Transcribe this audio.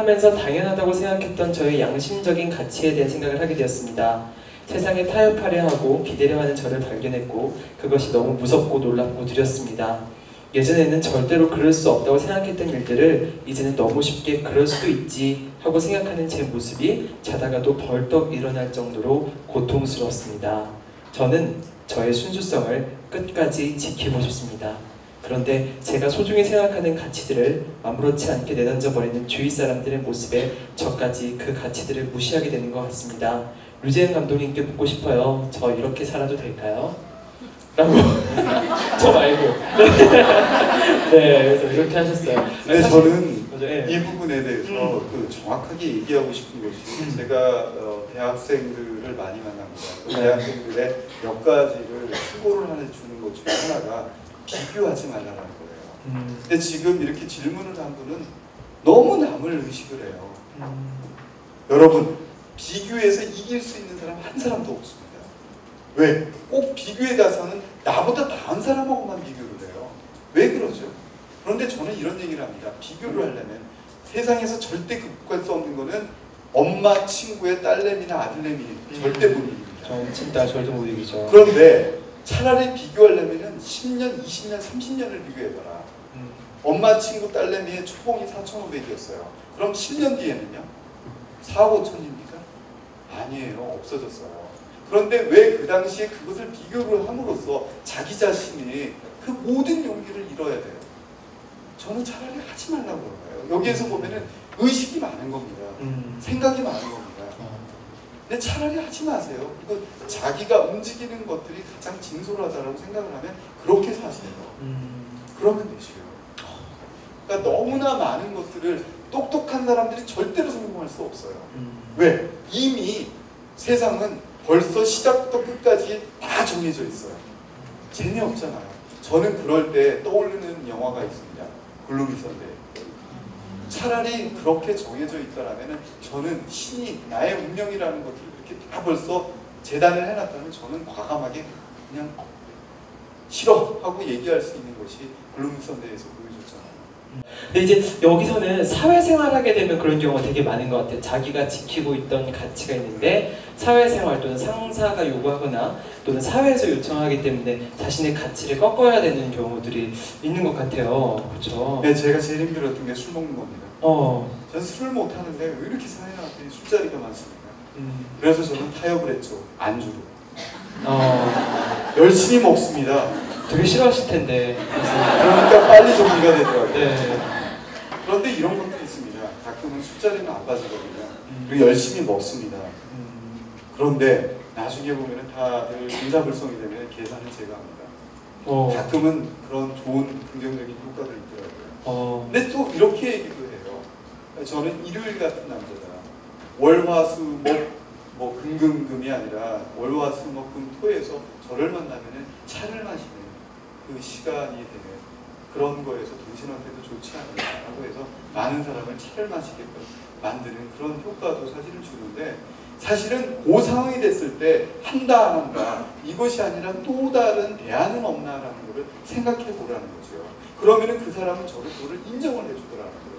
살아가면서 당연하다고 생각했던 저의 양심적인 가치에 대한 생각을 하게 되었습니다. 세상에 타협하려 하고 기대려 하는 저를 발견했고 그것이 너무 무섭고 놀랍고 두렵습니다. 예전에는 절대로 그럴 수 없다고 생각했던 일들을 이제는 너무 쉽게 그럴 수도 있지 하고 생각하는 제 모습이 자다가도 벌떡 일어날 정도로 고통스러웠습니다. 저는 저의 순수성을 끝까지 지키고 싶습니다. 그런데 제가 소중히 생각하는 가치들을 아무렇지 않게 내던져버리는 주위 사람들의 모습에 저까지 그 가치들을 무시하게 되는 것 같습니다. 류재현 감독님께 묻고 싶어요. 저 이렇게 살아도 될까요? 라고 저 말고 네, 그래서 이렇게 하셨어요. 네, 저는 네. 이 부분에 대해서 정확하게 얘기하고 싶은 것이 제가 대학생들을 많이 만납니다. 그 대학생들의 몇 가지를 충고를 해주는 것 중에 하나가 비교하지 말라는 거예요. 근데 지금 이렇게 질문을 한 분은 너무 남을 의식을 해요. 여러분, 비교해서 이길 수 있는 사람 한 사람도 없습니다. 왜? 꼭 비교에 가서는 나보다 나은 사람하고만 비교를 해요. 왜 그러죠? 그런데 저는 이런 얘기를 합니다. 비교를 하려면 세상에서 절대 극복할 수 없는 거는 엄마, 친구의 딸내미나 아들내미 절대 못 이깁니다. 진짜 절대 못 이기죠. 그런데 차라리 비교하려면 10년, 20년, 30년을 비교해봐라. 엄마, 친구, 딸내미의 초봉이 4,500이었어요. 그럼 10년 뒤에는요? 4억 5천입니까? 아니에요. 없어졌어요. 그런데 왜 그 당시에 그것을 비교를 함으로써 자기 자신이 그 모든 용기를 잃어야 돼요? 저는 차라리 하지 말라고 그러요. 여기에서 보면은 의식이 많은 겁니다. 생각이 많은 겁니다. 근데 차라리 하지 마세요. 그리고 자기가 움직이는 것들이 가장 진솔하다고 생각을 하면 그렇게 사세요. 그러면 되시요. 그러니까 너무나 많은 것들을 똑똑한 사람들이 절대로 성공할 수 없어요. 왜? 이미 세상은 벌써 시작부터 끝까지 다 정해져 있어요. 재미없잖아요. 저는 그럴 때 떠오르는 영화가 있습니다. 글루미 선데이. 차라리 그렇게 정해져 있다라면 저는 신이 나의 운명이라는 것들을 이렇게 다 벌써 재단을 해놨다면 저는 과감하게 그냥 싫어 하고 얘기할 수 있는 것이 글루미 선데이에서 보여줬잖아요. 근데 이제 여기서는 사회생활 하게 되면 그런 경우가 되게 많은 것 같아요. 자기가 지키고 있던 가치가 있는데 사회생활 또는 상사가 요구하거나 또는 사회에서 요청하기 때문에 자신의 가치를 꺾어야 되는 경우들이 있는 것 같아요. 그렇죠? 네, 제가 제일 힘들었던 게 술 먹는 겁니다. 저는 술을 못 하는데 왜 이렇게 사회한테 술자리가 많습니까? 그래서 저는 타협을 했죠. 안주로. 열심히 먹습니다. 되게 싫어하실 텐데. 그러니까 빨리 정리가 되더라고요. 네. 그런데 이런 것도 있습니다. 가끔은 술자리는 안 빠지거든요. 그리고 열심히 먹습니다. 그런데 나중에 보면 다들 인사불성이 되면 계산은 제가 합니다. 가끔은 그런 좋은 긍정적인 효과도 있더라고요. 근데 또 이렇게 얘기도 해요. 저는 일요일 같은 남자다. 월화수목 뭐 금금금이 아니라 월화수목금토에서 저를 만나면은 차를 마시는 그 시간이 되는 그런 거에서 당신한테도 좋지 않냐고 해서 많은 사람을 차를 마시게끔 만드는 그런 효과도 사실은 주는데, 사실은 그 상황이 됐을 때 한다 안 한다 이것이 아니라 또 다른 대안은 없나라는 것을 생각해 보라는 거죠. 그러면은 그 사람은 저를 그거를 인정을 해주더라는 거예요.